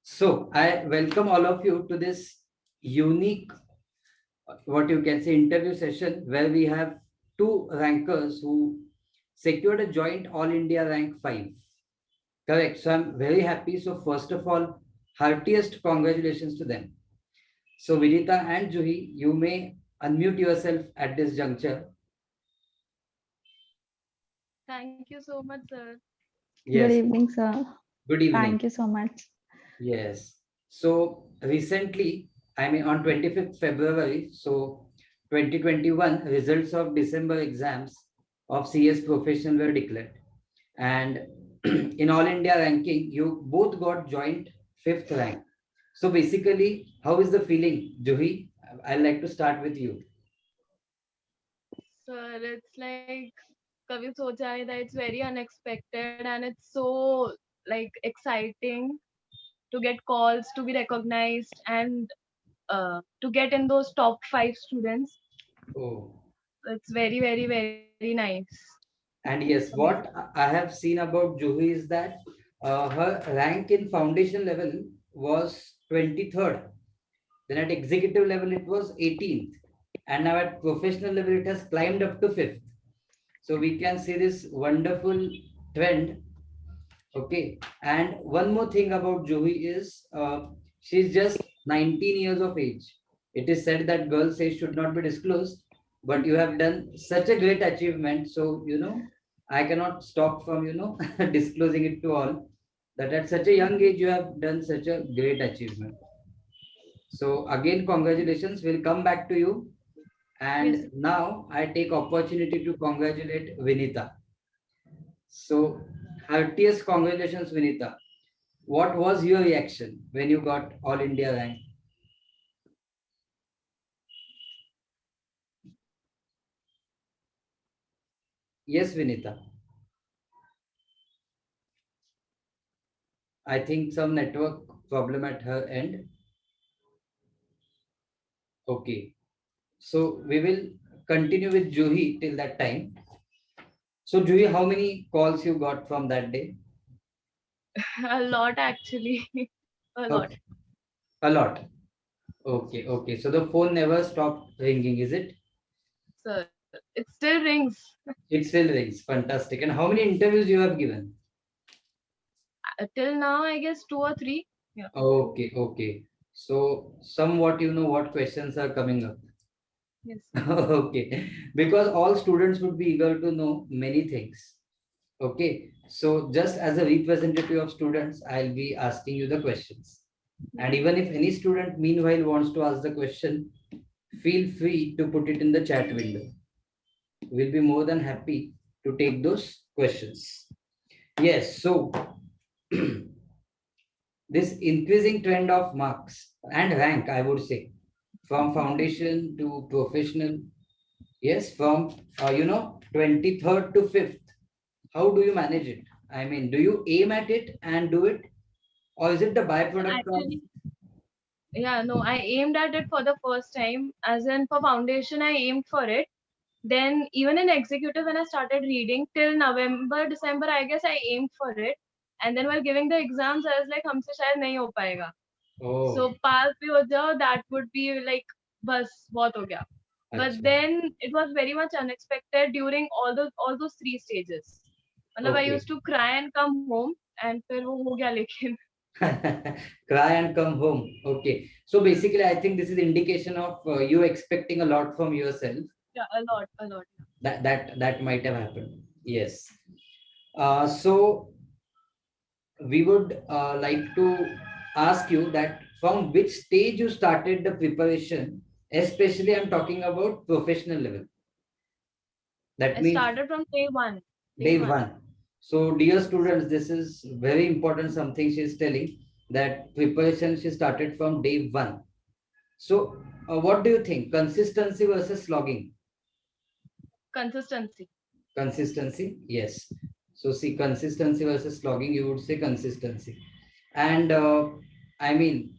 So I welcome all of you to this unique, what you can say, interview session where we have two rankers who secured a joint All India rank 5. Correct. So I'm very happy. So first of all, heartiest congratulations to them. So Vinita and Juhi, you may unmute yourself at this juncture. Thank you so much, sir. Good Yes. evening, sir. Good evening. Thank you so much. Yes. So recently, I mean on 25th February, so 2021, results of December exams of CS Professional were declared. And in All India ranking, you both got joint fifth rank. So basically, how is the feeling, Juhi? I'd like to start with you. Sir, it's like कभी सोचा नहीं था. It's very unexpected and it's so like exciting to get calls, to be recognized, and to get in those top 5 students. Oh. It's very, very, very nice And for yes, me. what I have seen about Juhi is that her rank in foundation level was 23rd. Then at executive level, it was 18th. And now at professional level, it has climbed up to 5th. So we can see this wonderful trend. Okay. And one more thing about Juhi is she's just 19 years of age. It is said that girls' age should not be disclosed, but you have done such a great achievement. So, I cannot stop from, disclosing it to all that at such a young age, you have done such a great achievement. So again, congratulations. We'll come back to you. Yes. And now I take opportunity to congratulate Vinita. So heartiest congratulations, Vinita. What was your reaction when you got All India rank? Yes, Vinita. I think some network problem at her end. Okay. So we will continue with Juhi till that time. So Juhi, how many calls you got from that day? A lot actually. A lot. Okay. A lot. Okay, okay. So the phone never stopped ringing, is it? Sir, it still rings. It still rings. Fantastic. And how many interviews you have given? Till now, I guess 2 or 3. Yeah. Okay, okay. So somewhat you know what questions are coming up. Yes. Okay. Because all students would be eager to know many things. Okay. So just as a representative of students, I'll be asking you the questions. And even if any student meanwhile wants to ask the question, feel free to put it in the chat window. We'll be more than happy to take those questions. Yes, so this increasing trend of marks and rank, I would say, from foundation to professional, yes, from 23rd to 5th. How do you manage it? I mean, do you aim at it and do it, or is it the byproduct of? Actually, yeah, no, I aimed at it for the first time. As in for foundation, I aimed for it. Then even in executive, when I started reading till November, December, I guess I aimed for it. And then while giving the exams, I was like, हमसे शायद नहीं हो पाएगा. Oh, So pass भी हो जाओ, that would be like, बस बहुत हो गया. But acha. then it was very much unexpected during all those 3 stages. मतलब I Okay. used to cry and come home, and फिर वो हो गया लेकिन. Cry and come home. Okay. So basically, I think this is indication of you expecting a lot from yourself. Yeah, a lot, a lot. That might have happened. Yes. So we would like to ask you that from which stage you started the preparation, especially I'm talking about professional level. That I means started from day one. Day day one. one. So, dear students, this is very important something she is telling that preparation she started from day one. So, what do you think? Consistency versus slogging? Consistency. Consistency, yes. So, see, consistency versus slogging, you would say consistency. And I mean,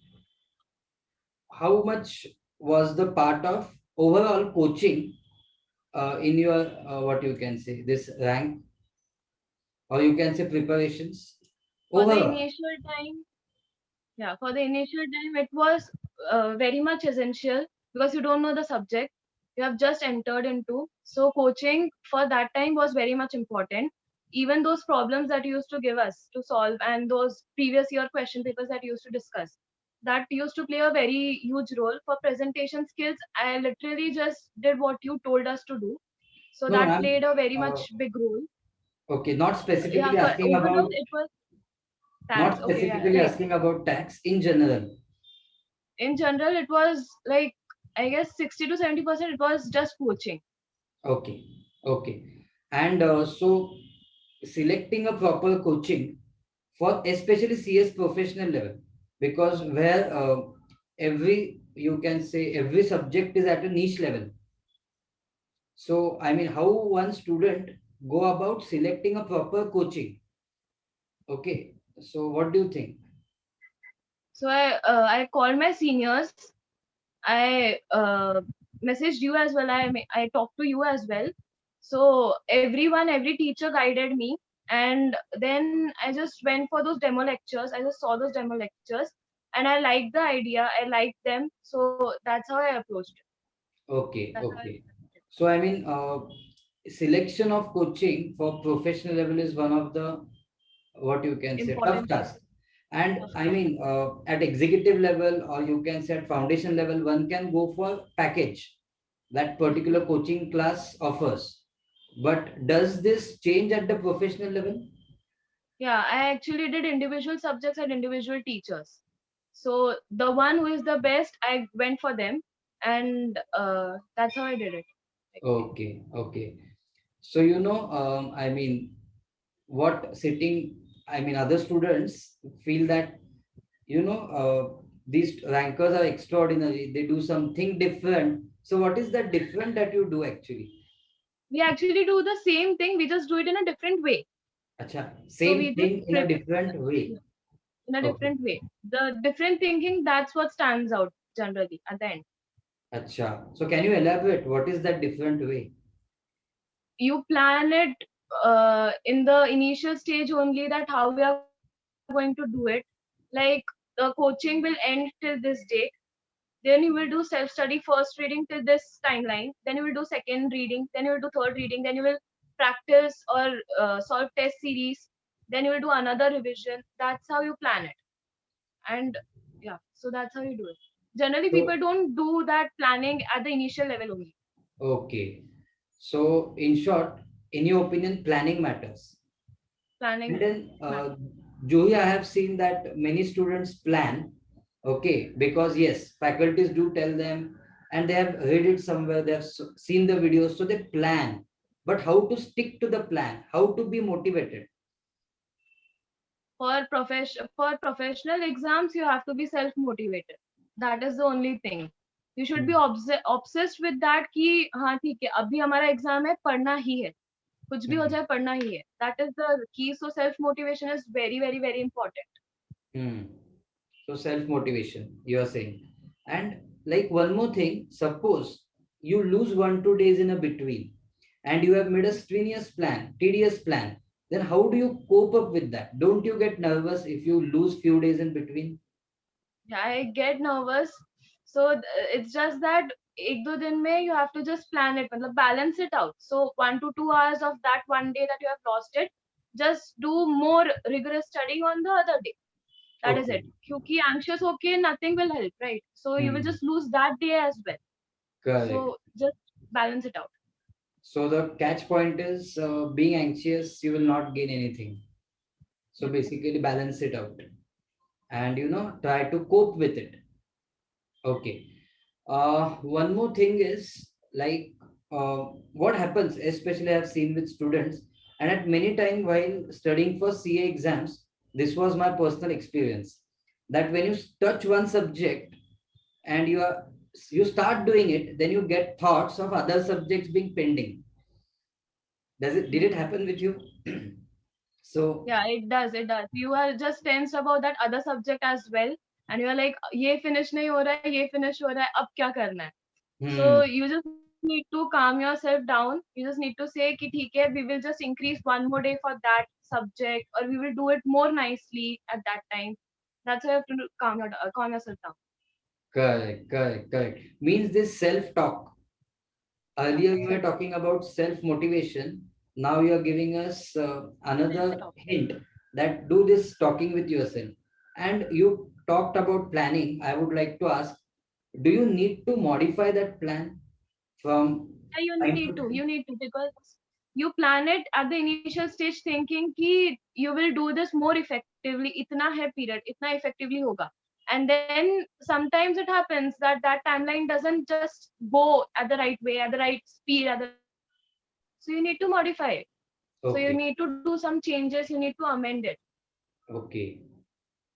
how much was the part of overall coaching in your what you can say this rank, or you can say preparations For the overall? initial time, Yeah, for the initial time, it was very much essential because you don't know the subject you have just entered into. So, coaching for that time was very much important. Even those problems that you used to give us to solve and those previous year question papers that you used to discuss, that used to play a very huge role. For presentation skills, I literally just did what you told us to do. So, No, no, that I'm played a very uh, much big role. okay, not Yeah, specifically for asking overall, about it was not tax. Okay, yeah, specifically right. asking about tax in general. In general, it was like, I guess 60 to 70% it was just coaching. Okay, okay. And so selecting a proper coaching for especially CS professional level, because where every you can say every subject is at a niche level. So I mean, how one student go about selecting a proper coaching? Okay, so what do you think? So I called my seniors. I messaged you as well. I talked to you as well. So everyone, every teacher guided me, and then I just went for those demo lectures. I just saw those demo lectures, and I liked the idea. I liked them, so that's how I approached it. Okay, That's how I okay. So I mean, selection of coaching for professional level is one of the what you can say tough important thing. task. And Of I course. mean, at executive level or you can say at foundation level, one can go for package that particular coaching class offers. But does this change at the professional level? Yeah, I actually did individual subjects and individual teachers. So the one who is the best, I went for them, and that's how I did it. Actually. Okay, okay. So you know, I mean, what sitting, I mean, other students feel that these rankers are extraordinary. They do something different. So what is that different that you do actually? We actually do the same thing. We just do it in a different way. Acha, So same we just thing in a prepare different way. in a Okay. different way. The different thinking, that's what stands out generally at the end. Acha. So can you elaborate? What is that different way? You plan it in the initial stage only, that how we are going to do it. Like the coaching will end till this date. Then you will do self study first reading till this timeline. Then you will do second reading. Then you will do third reading. Then you will practice or solve test series. Then you will do another revision. That's how you plan it. And yeah, so that's how you do it. Generally, people So don't do that planning at the initial level only. okay. So in short, in your opinion, planning matters. And Planning then, matters. Juhi, I have seen that many students plan, okay, because yes, faculties do tell them, and they have read it somewhere, they have seen the videos, so they plan. But how to stick to the plan? How to be motivated? For professional exams, you have to be self motivated. That is the only thing. You should be Hmm. obsessed with that कि हाँ ठीक है अभी हमारा exam है पढ़ना ही है कुछ भी हो Hmm. जाए पढ़ना ही है that is the key. So self motivation is very very very important. Hmm. So self motivation, you are saying. And like one more thing, suppose you lose 1 2 days in a between, and you have made a tedious plan. Then how do you cope up with that? Don't you get nervous if you lose few days in between? Yeah, I get nervous. So it's just that एक दो दिन में you have to just plan it, मतलब balance it out. So 1 to 2 hours of that one day that you have lost it, just do more rigorous studying on the other day. That is it. Okay. क्योंकि anxious होके nothing will help, right? So you will Hmm. just lose that day as well. So Correct. just balance it out. So the catch point is being anxious, you will not gain anything. So Yep. basically balance it out and try to cope with it. Okay. One more thing is like what happens, especially I've seen with students, and at many time while studying for CA exams, this was my personal experience that when you touch one subject and you start doing it, then you get thoughts of other subjects being pending. Did it happen with you? So, Yeah, it does. It does. You are just tense about that other subject as well, and you are like, ये finish नहीं हो रहा है, ये finish हो रहा है, अब क्या करना है? So hmm, you just need to calm yourself down. You just need to say कि ठीक है, we will just increase one more day for that subject, or we will do it more nicely at that time. That's why you have to calm yourself down. Correct, correct, correct. Means this self-talk. Yeah, Earlier you were self talking about self-motivation. Now you are giving us another talk. hint that do this talking with yourself. And you talked about planning. I would like to ask, do you need to modify that plan from Yeah, time to you time? need to because you plan it at the initial stage thinking कि you will do this more effectively. इतना है period, इतना effectively होगा. And then sometimes it happens that that timeline doesn't just go at the right way, at the right speed, at the right time. So you need to modify it. So you Okay, need to do some changes. You need to amend it. okay.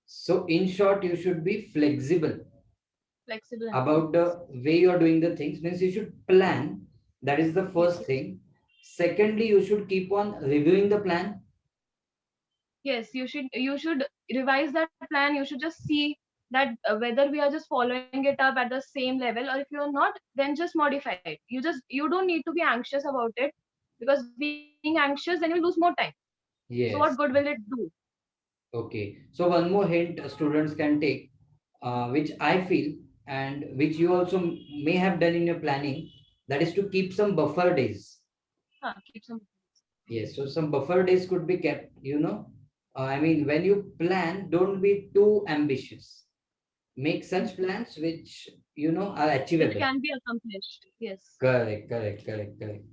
So in short, you should be flexible Flexible enough. about the Yes. way you are doing the things. Means you should plan. That is the Yes. first thing. Secondly, you should keep on reviewing the plan. Yes, you should revise that plan. You should just see that whether we are just following it up at the same level, or if you're not, then just modify it. You don't need to be anxious about it, because being anxious, then you'll lose more time. So what good Yes. will it do? Okay. So one more hint students can take, which I feel and which you also may have done in your planning, that is to keep some buffer days. Keep some. Yes. So some buffer days could be kept, you know. I mean, when you plan, don't be too ambitious. Make such plans which, you know, are Which achievable. can be accomplished. Yes. Correct, correct, correct, correct.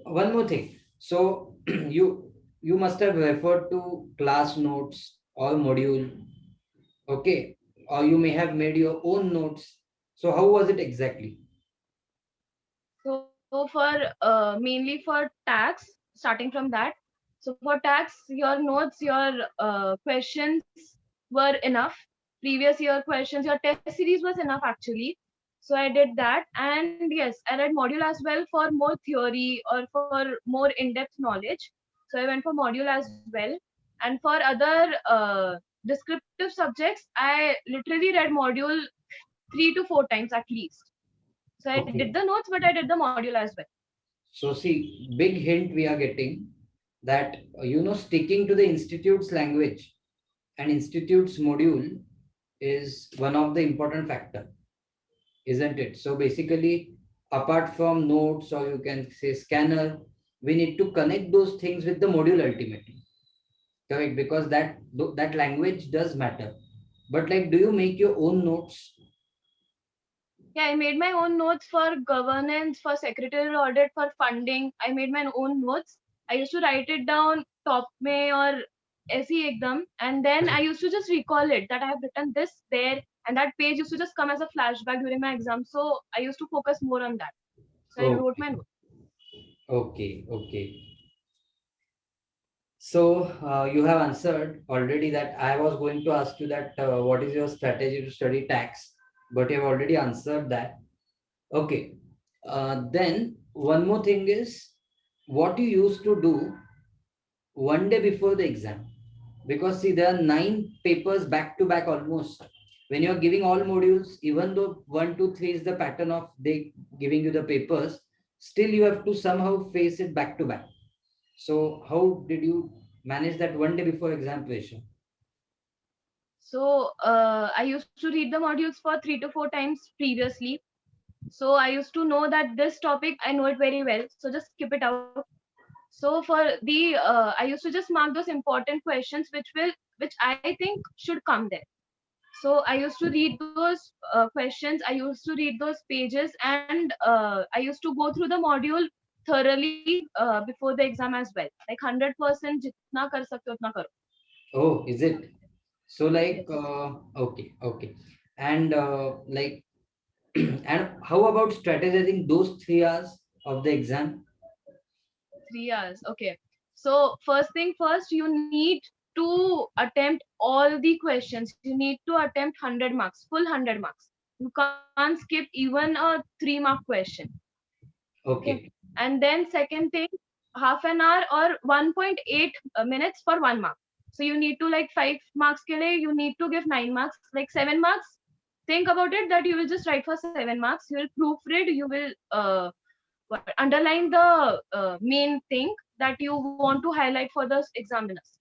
One more thing. So you must have referred to class notes or module, okay, or you may have made your own notes. So how was it exactly? So for mainly for tax, starting from that. So for tax, your notes, your questions were enough. Previous year questions, your test series was enough actually. So I did that, and yes, I read module as well for more theory or for more in-depth knowledge. So I went for module as well, and for other descriptive subjects, I literally read module 3 to 4 times at least. So I did the Okay. notes, but I did the module as well. So see, big hint we are getting that you know sticking to the institute's language and institute's module is one of the important factor, isn't it? So basically, apart from notes or you can say scanner, we need to connect those things with the module ultimately. Correct, because that language does matter. But like, do you make your own notes? Yeah, I made my own notes for governance, for secretarial audit, for funding. I made my own notes. I used to write it down top mein or SE exam, and then I used to just recall it that I have written this there, and that page used to just come as a flashback during my exam. So I used to focus more on that. So I wrote Okay, my notes. okay, okay. So you have answered already that I was going to ask you that what is your strategy to study tax, but you have already answered that. Okay. Then one more thing is what you used to do one day before the exam, because see there are 9 papers back to back almost. When you're giving all modules, even though 1 2 3 is the pattern of they giving you the papers, still you have to somehow face it back to back. So how did you manage that one day before exam pressure? So I used to read the modules for 3 to 4 times previously. So I used to know that this topic I know it very well. So just skip it out. So for the I used to just mark those important questions which I think should come there. So I used to read those questions. I used to read those pages, and I used to go through the module thoroughly before the exam as well. Like 100% jitna kar sakte ho utna karo. Oh, is it? So like Yes. okay, okay. And like and how about strategizing those 3 hours of the exam? 3 hours. Okay. So first thing first, you need to attempt all the questions. You need to attempt 100 marks, full 100 marks. You can't skip even a 3 mark question. Okay. Okay. And then second thing, half an hour or 1.8 minutes for 1 mark. So you need to like 5 marks ke liye, you need to give 9 marks, like 7 marks. Think about it that you will just write for 7 marks. You will proofread. You will underline the main thing that you want to highlight for the examiners.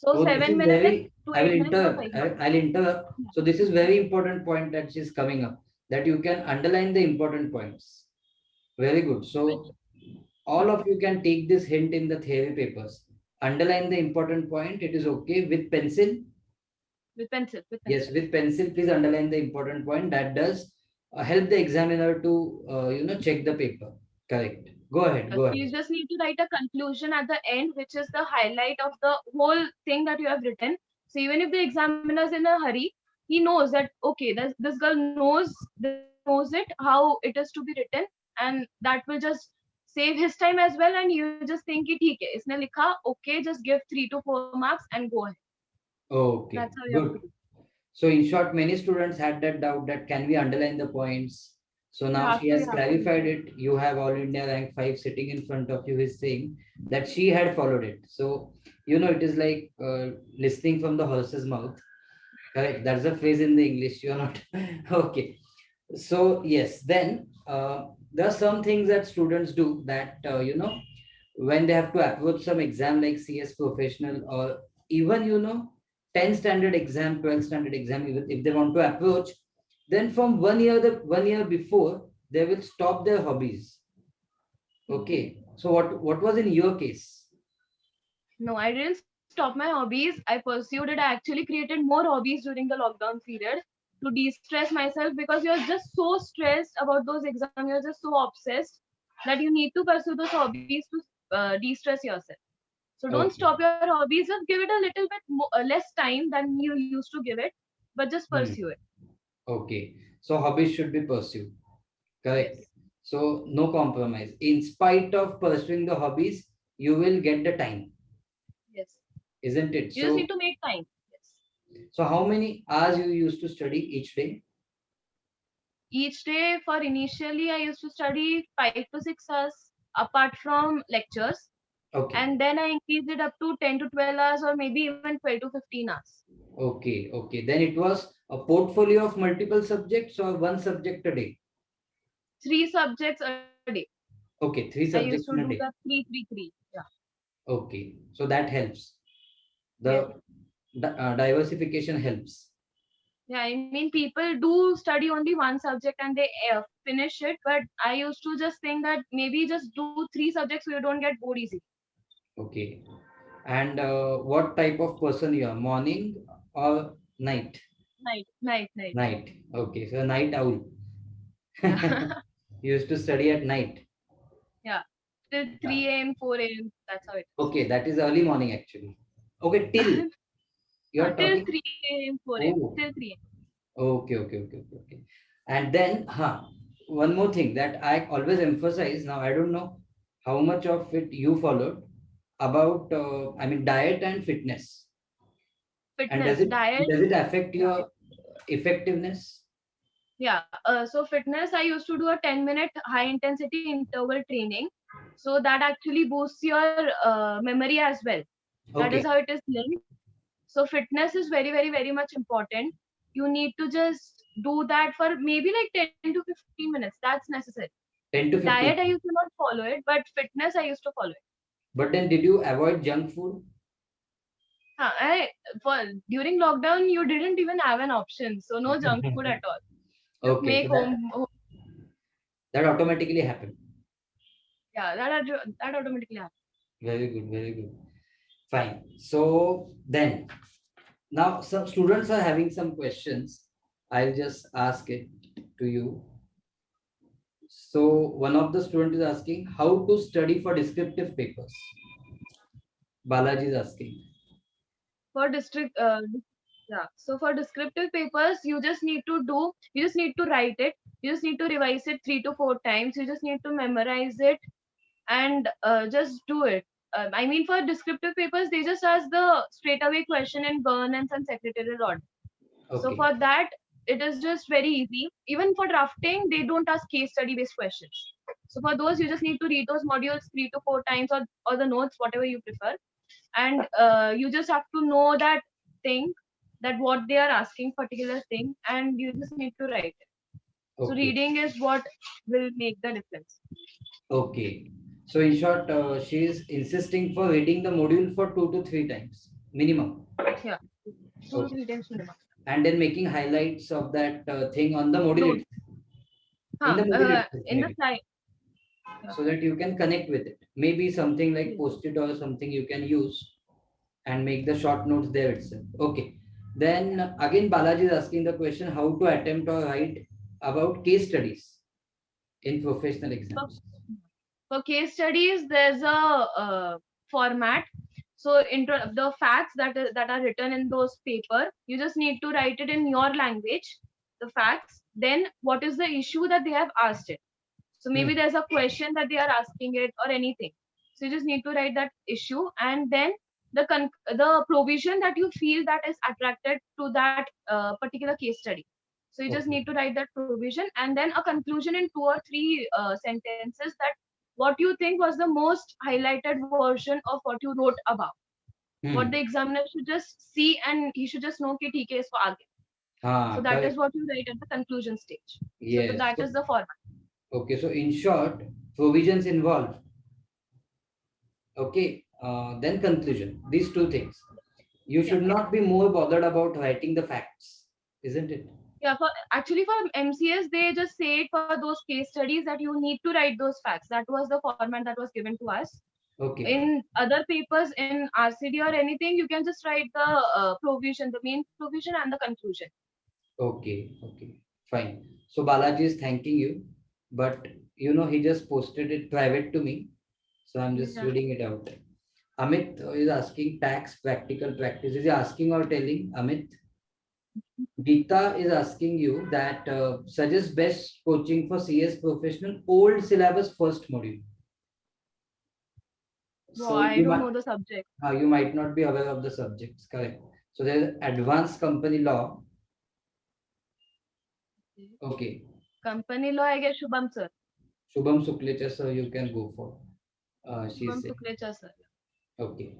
So So this 7 is minutes very, to I will 8 minutes for interrupt. psychology. I'll interrupt. Yeah. So this is very important point that is coming up, that you can underline the important points. Very good. Which, So all of you can take this hint in the theory papers. Underline the important point. It is okay with pencil. with pencil, with Yes, pencil. with pencil, please underline the important point. That does help the examiner to check the paper. Correct. Go ahead. Go You ahead. just need to write a conclusion at the end, which is the highlight of the whole thing that you have written. So even if the examiner is in a hurry, he knows that okay, this girl knows it how it is to be written, and that will just save his time as well. And you just think it ठीक है, इसने लिखा okay, just give 3 to 4 marks and go ahead. Okay. That's how you have to Good. do. So in short, many students had that doubt that can we underline the points? So You now have she to, has you have to. clarified it. You have All India rank 5 sitting in front of you is saying that she had followed it. So, it is like listening from the horse's mouth. Correct. That's a phrase in the English. You're not. Okay. So, yes, then there are some things that students do that, when they have to approach some exam like CS professional or even, 10 standard exam, 12 standard exam, even if they want to approach, then from 1 year, the 1 year before, they will stop their hobbies. Okay. So what was in your case? No, I didn't stop my hobbies. I pursued it. I actually created more hobbies during the lockdown period to de-stress myself because you're just so stressed about those exams. You're just so obsessed that you need to pursue those hobbies to de-stress yourself. So don't Okay. stop your hobbies. Just give it a little bit less time than you used to give it, but just pursue Hmm. it. Okay. So hobbies should be pursued. Correct. Yes. So no compromise. In spite of pursuing the hobbies, you will get the time, Yes. isn't it? You just need So to make time. Yes. how many hours you used to study each day? Each day for initially I used to study 5 to 6 hours apart from lectures, Okay. and then I increased it up to 10 to 12 hours or maybe even 12 to 15 hours. Okay. Okay. Then it was a portfolio of multiple subjects or one subject a day. 3 subjects a day. Okay. I Three used to subjects do in a the day. 3-3-3. Yeah. Okay. So that helps. Yes. The diversification helps. Yeah, I mean, people do study only one subject and they finish it, but I used to just think that maybe just do 3 subjects so you don't get bored easily. Okay. And what type of person you are? Morning or night? Night, night, night. Night. Okay. So night owl. Yeah. You used to study at night. Yeah. Till Yeah. 3 a.m., 4 a.m. That's how it Okay. That is early morning actually. Okay. Till is. you are Till talking. 3 a.m., 4 a.m. Oh. Till 3 a.m. Okay. Okay. Okay. Okay. Okay. And then, one more thing that I always emphasize. Now I don't know how much of it you followed about. I mean, diet and fitness. And Fitness, diet. does it affect Yeah. your effectiveness? Yeah. So fitness, I used to do a 10-minute high intensity interval training. So that actually boosts your memory as well. That is Okay. how it is linked. So fitness is very, very, very much important. You need to just do that for maybe like 10 to 15 minutes. That's necessary. 10 to Diet, 15. I used to not follow it, but fitness, I used to follow it. But then did you avoid junk food? For during lockdown, you didn't even have an option. So no junk food at all. Just Okay. make So home. that automatically happened. Yeah, that automatically happens. Very good. Very good. Fine. So then now some students are having some questions. I'll just ask it to you. So one of the students is asking how to study for descriptive papers. Balaji is asking. For district, yeah. So for descriptive papers, you just need to write it. You just need to revise it 3 to 4 times. You just need to memorize it and just do it. I mean, for descriptive papers, they just ask the straightaway question in governance and secretarial order. So Okay. for that, it is just very easy. Even for drafting, they don't ask case study based questions. So for those, you just need to read those modules 3 to 4 times or the notes, whatever you prefer, and you just have to know that thing, that what they are asking particular thing, and you just need to write it. So Okay. reading is what will make the difference. Okay. So in short, she is insisting for reading the module for 2 to 3 times. minimum. Yeah. 2 to Okay. 3 times minimum. And then making highlights of that thing on the module Note. itself, in the module itself, In the maybe, slide. Yeah. so that you can connect with it. Maybe something like Yes. post-it or something you can use and make the short notes there itself. Okay. Then again, Balaji is asking the question how to attempt or write about case studies in professional For, exams. for case studies, there's a format. So the facts that are written in those paper, you just need to write it in your language, the facts. Then what is the issue that they have asked it? So Hmm. maybe there's a question that they are asking it or anything. So you just need to write that issue, and then the provision that you feel that is attracted to that particular case study. So you just Okay. need to write that provision, and then a conclusion in 2 or 3 sentences that what you think was the most highlighted version of what you wrote about. What the Hmm. examiner should just see and he should just know कि ठीक है इसको आगे. So Ah, that is correct. what you write at the conclusion stage. So Yes. that is the format. Okay. So in short, provisions involved. Okay. Then conclusion. These two things. You Yeah. should not be more bothered about writing the facts, isn't it? Yeah, for actually for MCS, they just say it for those case studies that you need to write those facts. That was the format that was given to us. Okay. In other papers, in RCD or anything, you can just write the provision, the main provision and the conclusion. Okay. Okay. Fine. So Balaji is thanking you, but he just posted it private to me. So I'm just Yeah. reading it out. Amit is asking tax practical practice. Is he asking or telling Amit? Geeta is asking you that suggest best coaching for CS professional old syllabus first module. No, So I don't know the subject. you might not be aware of the subjects, correct? So there's advanced company law. Okay, Company law, I guess Shubham sir. Shubham Suklecha, sir, you can go for. She's Shubham saying. Suklecha sir. Okay,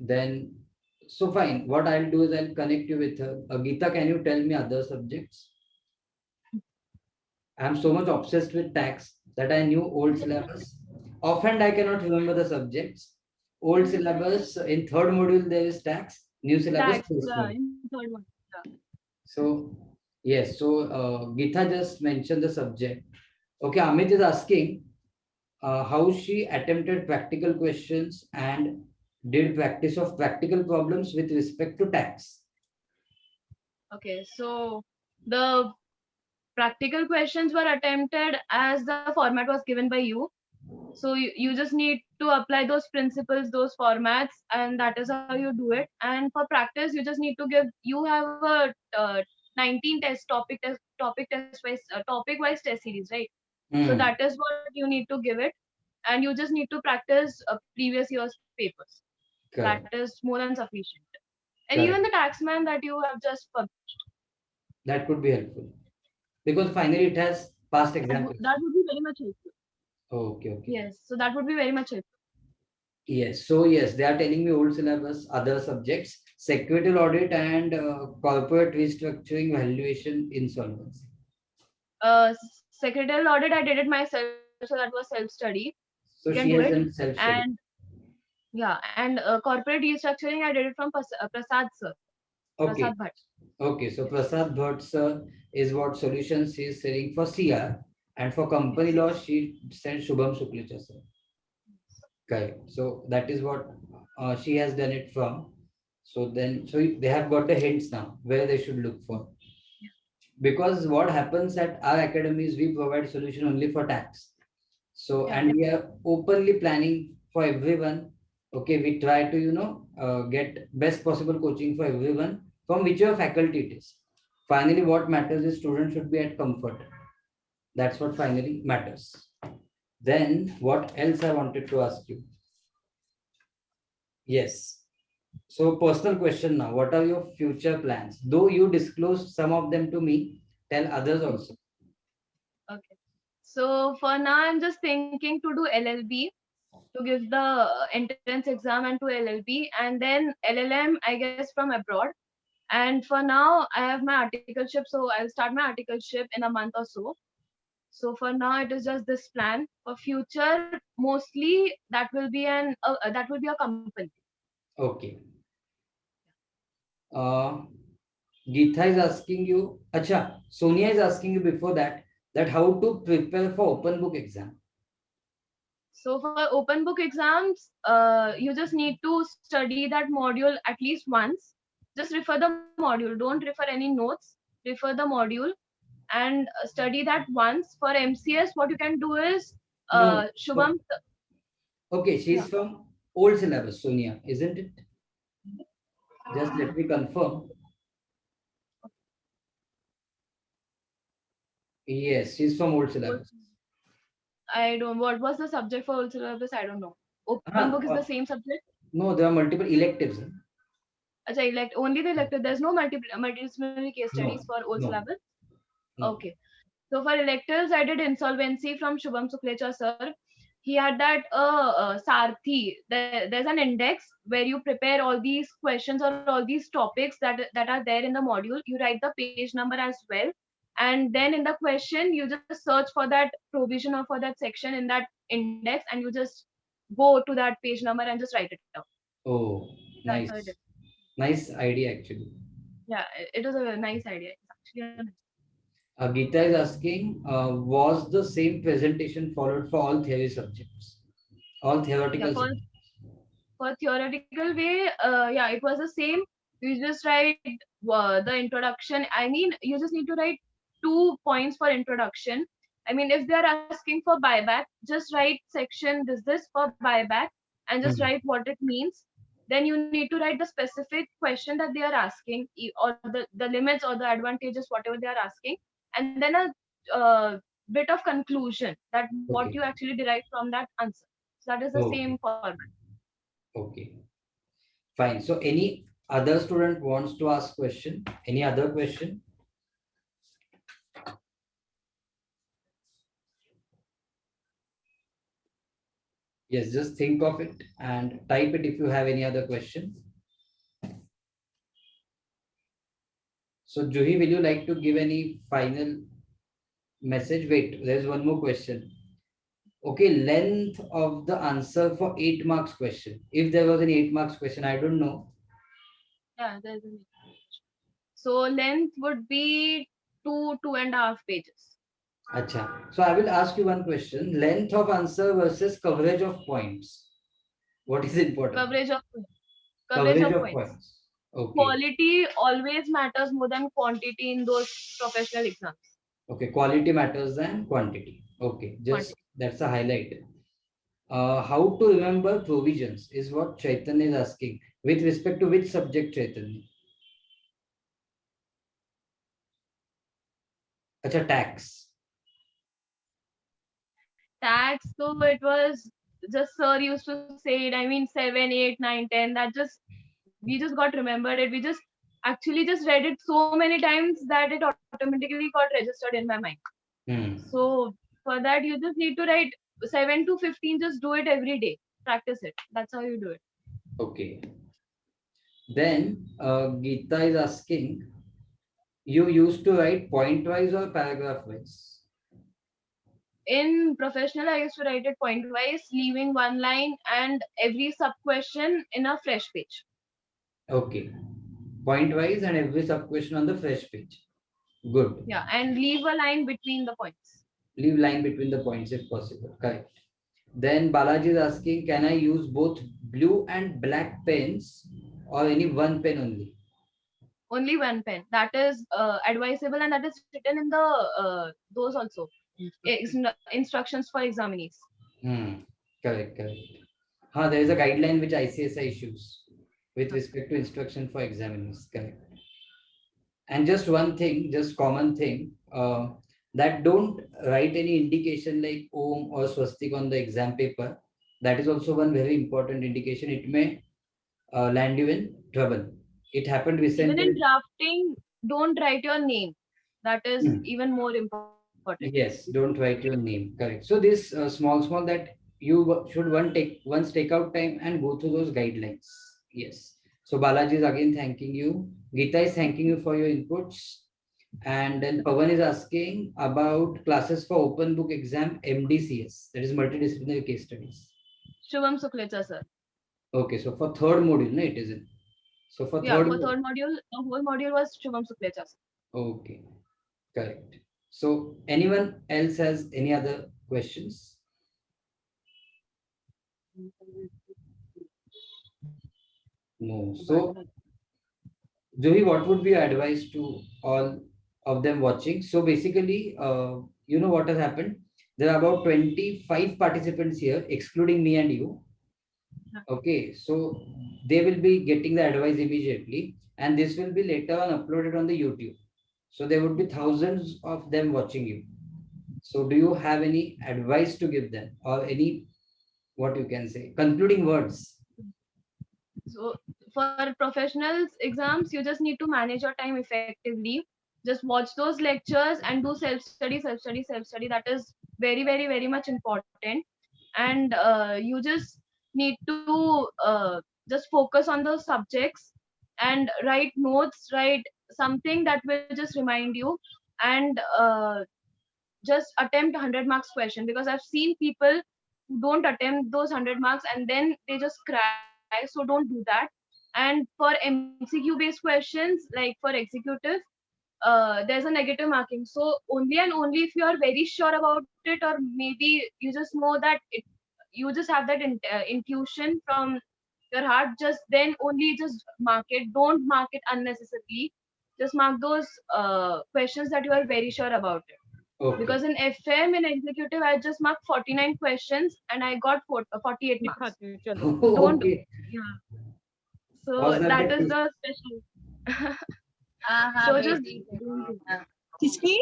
then so fine. What I'll do is I'll connect you with her. Geeta, can you tell me other subjects? I'm so much obsessed with tax that I knew old syllabus. Often I cannot remember the subjects. Old syllabus in third module there is tax. New syllabus Tax, first yeah, module. in third one. Yeah. So yes, so Geeta just mentioned the subject. Okay, Amit is asking how she attempted practical questions and did practice of practical problems with respect to tax. Okay, so the practical questions were attempted as the format was given by you. So you just need to apply those principles, those formats, and that is how you do it. And for practice, you just need to give. You have a 19 topic wise test series, right? So Hmm, that is what you need to give it, and you just need to practice previous year's papers. That correct, is more than sufficient. And even the correct. taxman that you have just published, That could be helpful because finally it has past examples. that would be very much helpful. Okay, okay. Yes, so that would be very much helpful. Yes. So yes, they are telling me old syllabus, other subjects, secretarial audit and corporate restructuring, valuation, insolvency. Secretarial audit, I did it myself, so that was self study. You can So do she it. has done And self-study. yeah, and corporate restructuring, I did it from Prasad sir, Prasad Okay. Bhatt. Okay. So Yes. Prasad Bhatt sir is what solutions she is selling for CR, and for company Yes. law she sent Shubham Suklecha sir. Correct. So that is what she has done it from. So then, so they have got the hints now where they should look for. Because what happens at our academy is we provide solution only for tax. So, Yeah. and we are openly planning for everyone. Okay, we try to, get best possible coaching for everyone from whichever faculty it is. Finally, what matters is students should be at comfort. That's what finally matters. Then, what else I wanted to ask you? Yes. So, personal question now. What are your future plans? Though you disclosed some of them to me, tell others also. Okay. So for now, I'm just thinking to do LLB, to give the entrance exam and to LLB, and then LLM, I guess, from abroad. And for now, I have my articleship, so I'll start my articleship in a month or so. So for now, it is just this plan. For future, mostly that will be a company. Okay. Uh, Geetha is asking you, Acha, Sonia is asking you before that how to prepare for open book exam. So for open book exams, you just need to study that module at least once. Just refer the module. Don't refer any notes. Refer the module and study that once. For MCS, what you can do is, No. Shubham, Okay, yeah, she's from old syllabus, Sonia, isn't it? Just let me confirm. Yes, she's from old old- syllabus. I don't. What was the subject for old syllabus? I don't know. Open Huh, book is the same subject. no, there are multiple electives. Huh? Acha, only the elective. There's no multidisciplinary case studies No, for old no, syllabus. no. Okay. So for electives, I did insolvency from Shubham Suklecha sir. He had that Sarthi. There's an index where you prepare all these questions or all these topics that are there in the module. You write the page number as well, and then in the question you just search for that provision or for that section in that index, and you just go to that page number and just write it down. Oh, That's how it is. nice. Nice idea, actually. Yeah, it was a nice idea. It's actually Geeta is asking, was the same presentation followed for all theory subjects? All yeah, theoretical subjects? for theoretical way, yeah, it was the same. You just write the introduction. I mean, you just need to write 2 points for introduction. I mean, if they are asking for buyback, just write section this for buyback and just Hmm. write what it means. Then you need to write the specific question that they are asking, or the limits or the advantages, whatever they are asking, and then a bit of conclusion that what you Okay. actually derive from that answer. So that is the same Okay. format. Okay. Fine. So any other student wants to ask question? Any other question? Yes, just think of it and type it if you have any other question. So Juhi, will you like to give any final message? Wait, there's one more question. Okay, length of the answer for 8 marks question. If there was an 8 marks question, I don't know. Yeah, there's a so length would be 2.5 pages. Acha. So I will ask you one question. Length of answer versus coverage of points. What is important? Coverage of coverage Coverage of of points. points. Okay. Quality always matters more than quantity in those professional exams. Okay. Quality matters than quantity. Okay. Just Quantity. that's a highlight. How to remember provisions is what Chaitanya is asking. With respect to which subject, Chaitanya? Acha, tax. Tax, so it was just sir used to say it. I mean, 7, 8, 9, 10. That just we just got remembered it. We just actually just read it so many times that it automatically got registered in my mind. Hmm. So for that, you just need to write 7 to 15. Just do it every day. Practice it. That's how you do it. Okay. Then Geeta is asking, you used to write point wise or paragraph wise? In professional, I used to write it point wise, leaving one line and every sub question in a fresh page. Okay. Point wise and every sub question on the fresh page. Good. Yeah, and leave a line between the points. Leave line between the points if possible. Correct. Then Balaji is asking, can I use both blue and black pens or any one pen only? Only one pen. That is advisable, and that is written in the those also instructions for examinees. Hmm. Correct, correct. There is a guideline which ICSI issues with respect to instruction for examiners. Correct. And just one thing, just common thing, that don't write any indication like Om or Swastik on the exam paper. That is also one very important indication. It may land you in trouble. It happened Even recently. in drafting, don't write your name. That is Hmm. even more important. Yes, don't write your name. Correct. So this small that you should once take out time and go through those guidelines. Yes. So Balaji is again thanking you. Geeta is thanking you for your inputs. And then Pawan is asking about classes for open book exam MDCS, that is multidisciplinary case studies. Shubham Suklecha sir. Okay, so for third module, no, it is in. So for Yeah, third, for third module, the whole module was Shubham Suklecha. okay, correct. So anyone else has any other questions? No. So Johi, what would be your advice to all of them watching? So basically, you know what has happened? There are about 25 participants here, excluding me and you. Okay, so they will be getting the advice immediately, and this will be later on uploaded on the YouTube. So there would be thousands of them watching you. So do you have any advice to give them, or any, what you can say, concluding words? So for professionals exams, you just need to manage your time effectively. Just watch those lectures and do self-study, self-study, self-study. That is very, very, very much important. And you just need to just focus on those subjects and write notes, write something that will just remind you, and just attempt 100 marks question, because I've seen people who don't attempt those 100 marks and then they just cry. So don't do that. And for MCQ based questions, like for executive, there's a negative marking. So only and only if you are very sure about it, or maybe you just know that you just have that intuition from your heart, just then only just mark it. Don't mark it unnecessarily. Just mark those questions that you are very sure about it. Okay. Because in FM, in executive, I just marked 49 questions and I got 48 marks. Don't, Okay. yeah. So Was that that the is case? the special. So just don't do. किसकी?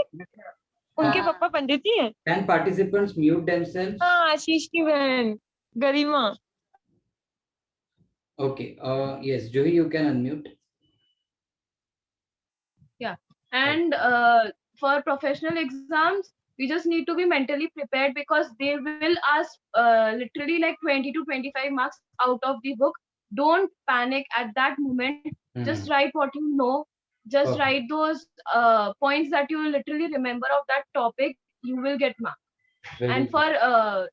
उनके पापा पंडित ही हैं? Can participants mute themselves? हाँ, आशीष की बहन गरिमा. Okay. Yes, Joey, you can unmute. Yeah. And for professional exams, we just need to be mentally prepared, because they will ask literally like 20 to 25 marks out of the book. Don't panic at that moment. Just write what you know. Just Okay. write those points that you literally remember of that topic. You will get marks. Very And good. for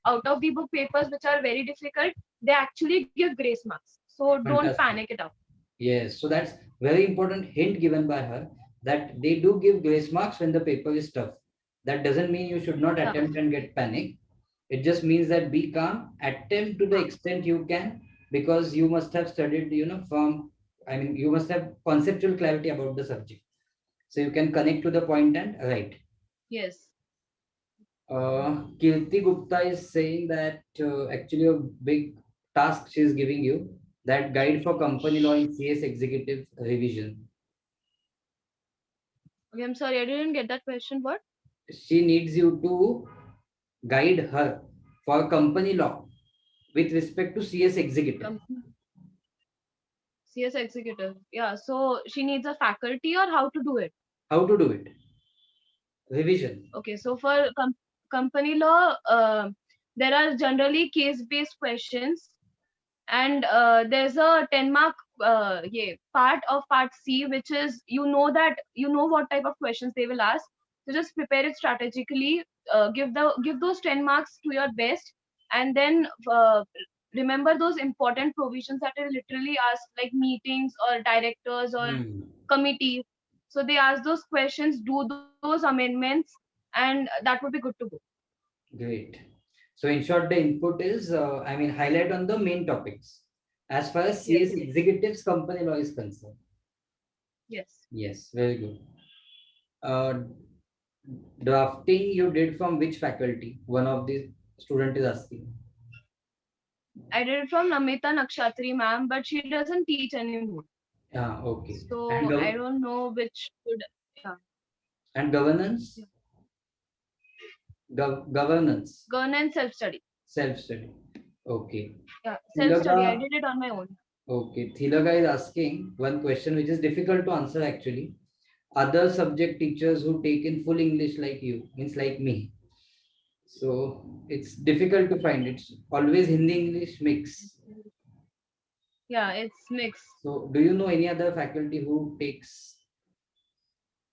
out of the book papers which are very difficult, they actually give grace marks. So don't Fantastic. panic it up. Yes, so that's very important hint given by her, that they do give grace marks when the paper is tough. That doesn't mean you should not Yeah. attempt and get panic. It just means that be calm, attempt to the extent you can, because you must have studied, from, I mean, you must have conceptual clarity about the subject. So you can connect to the point and write. Yes. Kirti Gupta is saying that actually a big task she is giving you, that guide for company law in CS executive revision. Okay, I'm sorry, I didn't get that question. What? She needs you to guide her for company law with respect to CS executive. CS executive. Yeah. So she needs a faculty, or how to do it? How to do it? Revision. Okay. So for company law, there are generally case-based questions, and there's a 10 mark part of part C, which is, that you know what type of questions they will ask. So just prepare it strategically. Give those 10 marks to your best, and then remember those important provisions that are literally asked, like meetings or directors or committees. So they ask those questions, do those amendments, and that would be good to go. Great. So in short, the input is, I mean, highlight on the main topics as far as CS Yes. executives company law is concerned. Yes. Yes, very good. Drafting you did from which faculty? One of the student is asking. I did it from Namita Nakshatri ma'am, but she doesn't teach anymore. Yeah, okay. So I don't know which should. Yeah. And governance? Governance. Governance self-study. Self-study. Okay. Yeah, self-study. I Thilaga, did it on my own. okay. Thilaga is asking one question which is difficult to answer actually. Other subject teachers who take in full English like you, means like me. So it's difficult to find. It's always Hindi English mix. Yeah, it's mixed. So do you know any other faculty who takes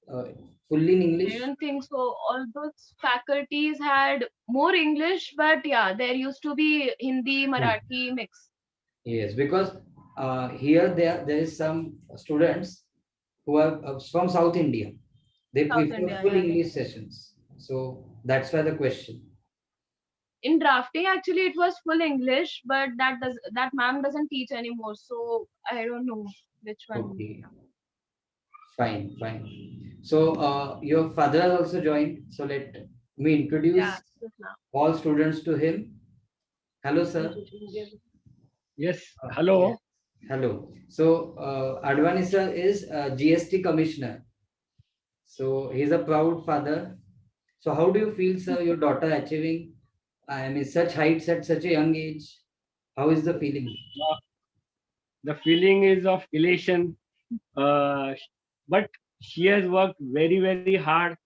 uh, fully in I English? don't think so. All those faculties had more English, but yeah, there used to be Hindi, Marathi mix. Yes, because here there is some students who are from South India. They South prefer India, full yeah. English sessions. So that's why the question. In drafting, actually, it was full English, but that ma'am doesn't teach anymore. So I don't know which one. Okay, fine, fine. So your father has also joined. So let me Yeah, introduce this ma'am. all students to him. Hello, sir. Yes, Yes. hello. Hello. So Advani sir is GST commissioner. So he's a proud father. So how do you feel, sir, your daughter achieving, I mean, such heights at such a young age? How is the feeling? Uh, the feeling is of elation, but she has worked very, very hard.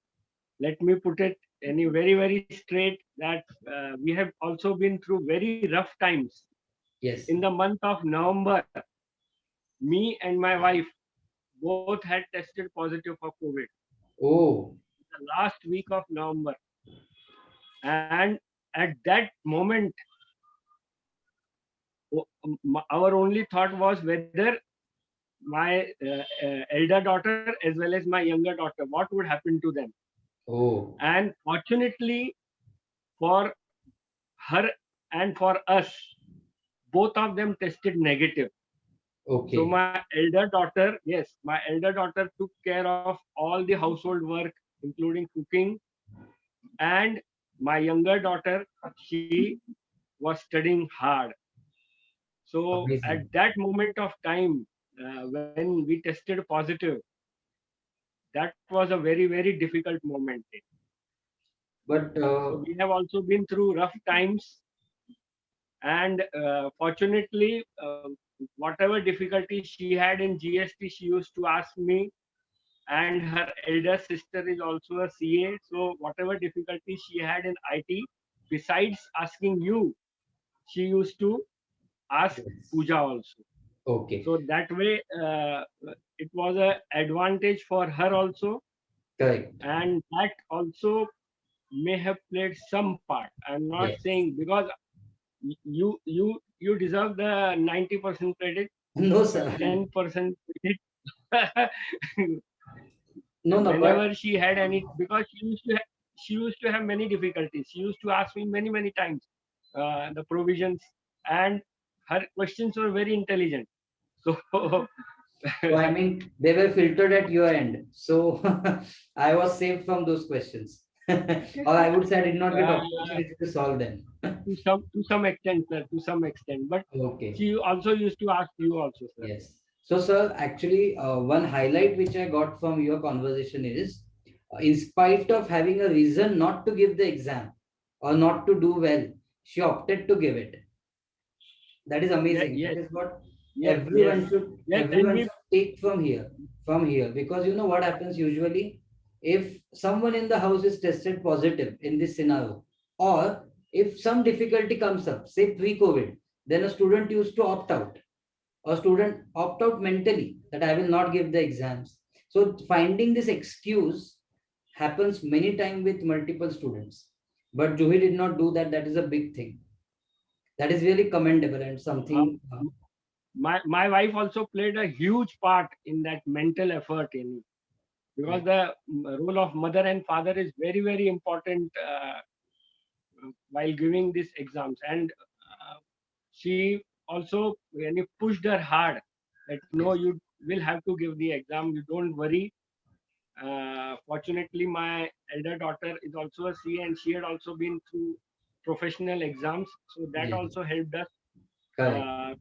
Let me put it any very, very straight that we have also been through very rough times. Yes. In the month of November, me and my wife both had tested positive for COVID. Oh, The last week of November, and at that moment, our only thought was whether my elder daughter as well as my younger daughter, what would happen to them. oh, And fortunately for her and for us, both of them tested negative. So okay. my elder daughter, yes, my elder daughter took care of all the household work, including cooking, and my younger daughter, she was studying hard. So at Amazing. that moment of time, when we tested positive, that was a very, very difficult moment. But So we have also been through rough times, and fortunately, whatever difficulty she had in GST, she used to ask me. And her elder sister is also a CA. So whatever difficulty she had in IT, besides asking you, she used to ask yes. Pooja also. Okay. So that way, it was a advantage for her also, Correct. and that also may have played some part. I'm not Yes. saying because you deserve the 90% credit, No, but sir. 10% credit. No, no, but Whenever she had any, because she used to have many difficulties. She used to ask me many times the provisions, and her questions were very intelligent. So so I mean, they were filtered at your end. So I was saved from those questions. Or I would say I did not get uh, opportunity to solve them. to some extent, sir, to some extent. But Okay. she also used to ask you also, sir. Yes. So, sir, actually, one highlight which I got from your conversation is, in spite of having a reason not to give the exam or not to do well, she opted to give it. That is Yeah, amazing. That yes, is what yes, yes, everyone yes, and should take from here. Because you know what happens usually, if someone in the house is tested positive in this scenario, or if some difficulty comes up, say pre-COVID, then a student used to opt out, or student opt out mentally that I will not give the exams. So finding this excuse happens many times with multiple students. But Juhi did not do that. That is a big thing. That is really commendable and um, something. my wife also played a huge part in that mental effort in, because the role of mother and father is very, very important while giving these exams. And she also when you pushed her hard that no, Yes. you will have to give the exam, you don't worry. Fortunately, my elder daughter is also a CA, and she had also been through professional exams, so that Yes. also helped us Correct.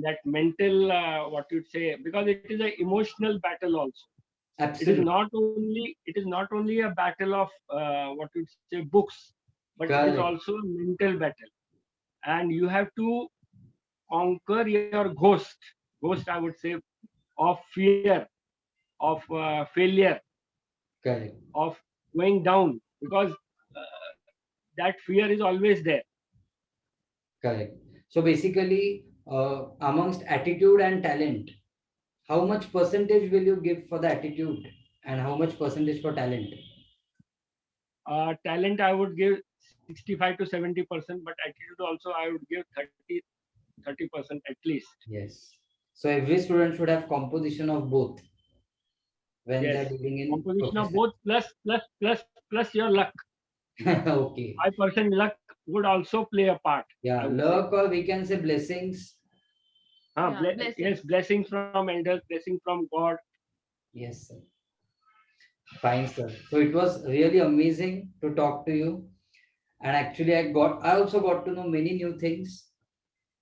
that mental what you'd say, because it is an emotional battle also. Absolutely. It is not only a battle of what you'd say books, but it is Correct. also a mental battle, and you have to conquer your ghost, I would say, of fear, of failure, Correct. of going down, because that fear is always there. Correct. So basically, amongst attitude and talent, how much percentage will you give for the attitude and how much percentage for talent? Talent, I would give 65 to 70%, but attitude also I would give 30% at least. Yes. So every student should have composition of both when Yes. they're dealing in Composition of profession. both plus your luck. Okay. 5% luck would also play a part. Yeah, I would say. luck, or we can say blessings. Yeah, Yes, blessings. blessings from elders, blessing from God. Yes, sir. Fine, sir. So it was really amazing to talk to you. And actually, I also got to know many new things.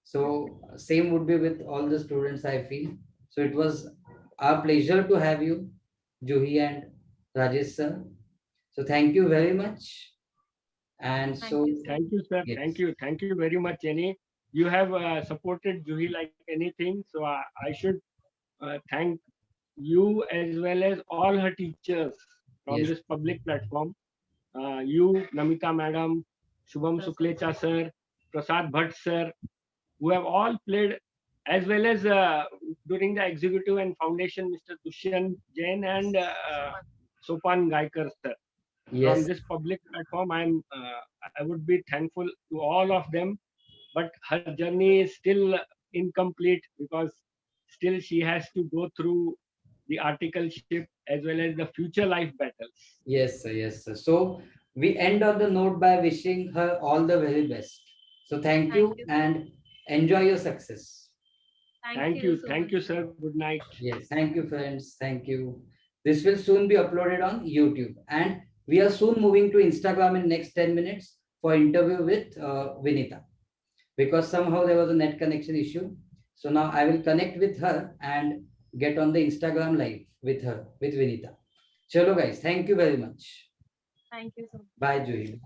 So same would be with all the students, I feel. So it was our pleasure to have you, Juhi and Rajesh sir. So thank you very much. And Thank so you, sir. Thank you, sir. yes, Thank you very much, Jenny. You have supported Juhi like anything. So I should thank you as well as all her teachers from yes, this public platform. You, Namita madam, Shubham Prasad. Suklecha sir, Prasad Bhatt sir, who have all played, as well as during the executive and foundation, Mr. Dushyant Jain and Sopan Gaikar sir. From yes, this public platform, I would be thankful to all of them. But her journey is still incomplete because still she has to go through the articleship as well as the future life battles. yes, sir, yes, sir. So we end on the note by wishing her all the very best. So thank Thank you you. and enjoy your success. So Thank much. you, sir. Good night. Yes, thank you, friends. Thank you. This will soon be uploaded on YouTube, and we are soon moving to Instagram in next 10 minutes for interview with Vinita, because somehow there was a net connection issue. So now I will connect with her and get on the Instagram live with her, with Vinita. Chalo guys, thank you very much. Thank you so much. Bye, Juhi.